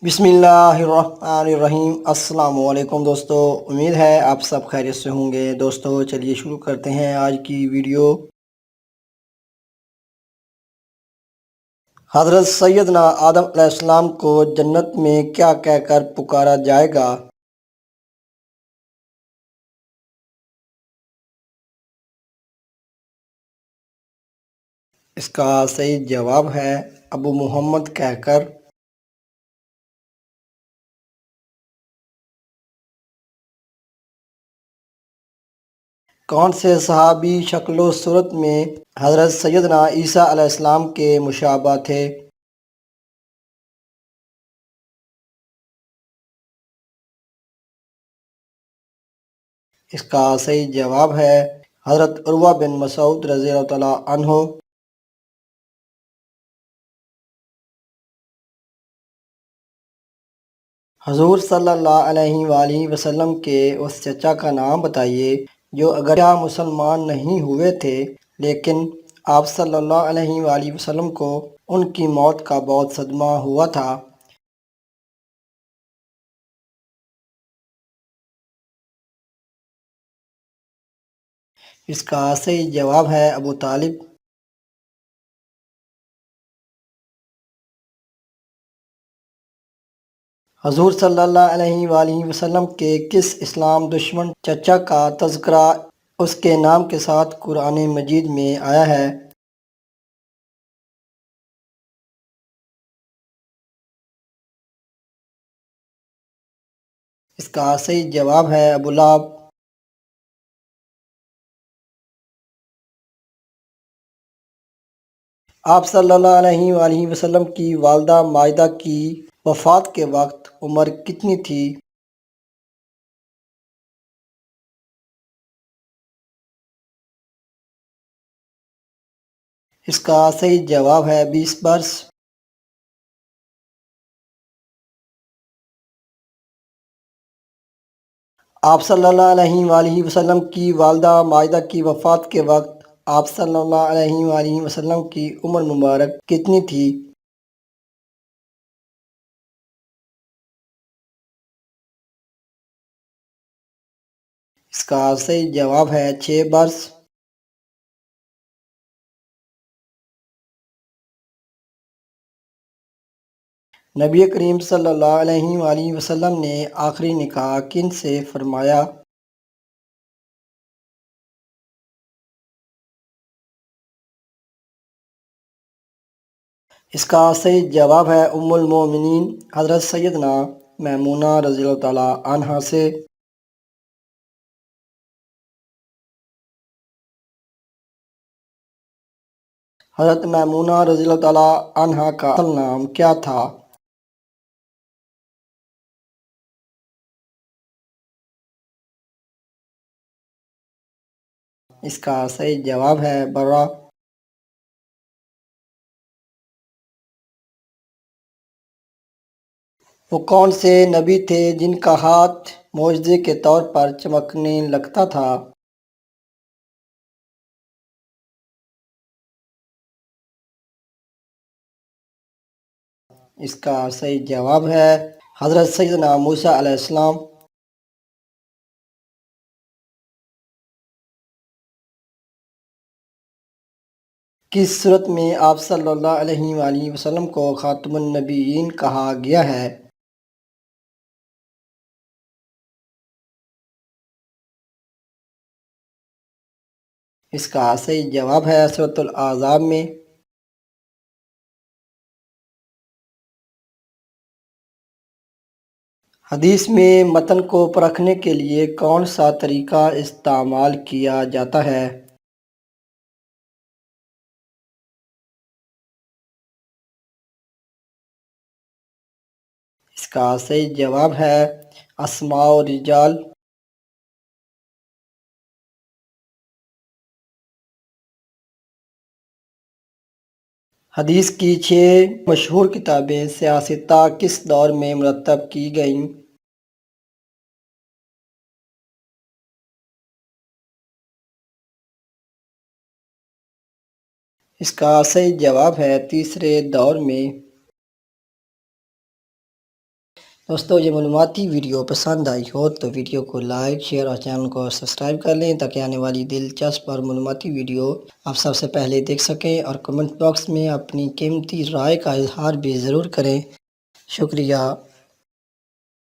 بسم اللہ الرحمن الرحیم۔ السلام علیکم دوستو، امید ہے آپ سب خیریت سے ہوں گے۔ دوستو چلیے شروع کرتے ہیں آج کی ویڈیو۔ حضرت سیدنا آدم علیہ السلام کو جنت میں کیا کہہ کر پکارا جائے گا؟ اس کا صحیح جواب ہے ابو محمد کہہ کر۔ کون سے صحابی شکل و صورت میں حضرت سیدنا عیسیٰ علیہ السلام کے مشابہ تھے؟ اس کا صحیح جواب ہے حضرت عروہ بن مسعود رضی اللہ تعالیٰ عنہ۔ حضور صلی اللہ علیہ وآلہ وسلم کے اس چچا کا نام بتائیے جو اگرچہ مسلمان نہیں ہوئے تھے لیکن آپ صلی اللہ علیہ وآلہ وسلم کو ان کی موت کا بہت صدمہ ہوا تھا۔ اس کا صحیح جواب ہے ابو طالب۔ حضور صلی اللہ علیہ وآلہ وسلم کے کس اسلام دشمن چچا کا تذکرہ اس کے نام کے ساتھ قرآن مجید میں آیا ہے؟ اس کا صحیح جواب ہے ابو لہب۔ آپ صلی اللہ علیہ وآلہ وسلم کی والدہ مائدہ کی وفات کے وقت عمر کتنی تھی؟ اس کا صحیح جواب ہے 20 برس۔ آپ صلی اللہ علیہ وآلہ وسلم کی والدہ مائدہ کی وفات کے وقت آپ صلی اللہ علیہ وآلہ وسلم کی عمر مبارک کتنی تھی؟ اس کا صحیح جواب ہے 6 برس۔ نبی کریم صلی اللہ علیہ وآلہ وسلم نے آخری نکاح کن سے فرمایا؟ اس کا صحیح جواب ہے ام المومنین حضرت سیدنا میمونہ رضی اللہ تعالیٰ عنہا سے۔ حضرت میمونہ رضی اللہ تعالیٰ عنہا کا اصل نام کیا تھا؟ اس کا صحیح جواب ہے برہ۔ وہ کون سے نبی تھے جن کا ہاتھ معجزے کے طور پر چمکنے لگتا تھا؟ اس کا صحیح جواب ہے حضرت سیدنا موسیٰ علیہ السلام۔ کس صورت میں آپ صلی اللہ علیہ وآلہ وسلم کو خاتم النبیین کہا گیا ہے؟ اس کا صحیح جواب ہے سورۃ الاحزاب میں۔ حدیث میں متن کو پرکھنے کے لیے کون سا طریقہ استعمال کیا جاتا ہے؟ اس کا صحیح جواب ہے اسماء و رجال۔ حدیث کی 6 مشہور کتابیں سیاستہ کس دور میں مرتب کی گئیں؟ اس کا صحیح جواب ہے تیسرے دور میں۔ دوستو یہ معلوماتی ویڈیو پسند آئی ہو تو ویڈیو کو لائک شیئر اور چینل کو سبسکرائب کر لیں تاکہ آنے والی دلچسپ اور معلوماتی ویڈیو آپ سب سے پہلے دیکھ سکیں، اور کمنٹ باکس میں اپنی قیمتی رائے کا اظہار بھی ضرور کریں۔ شکریہ۔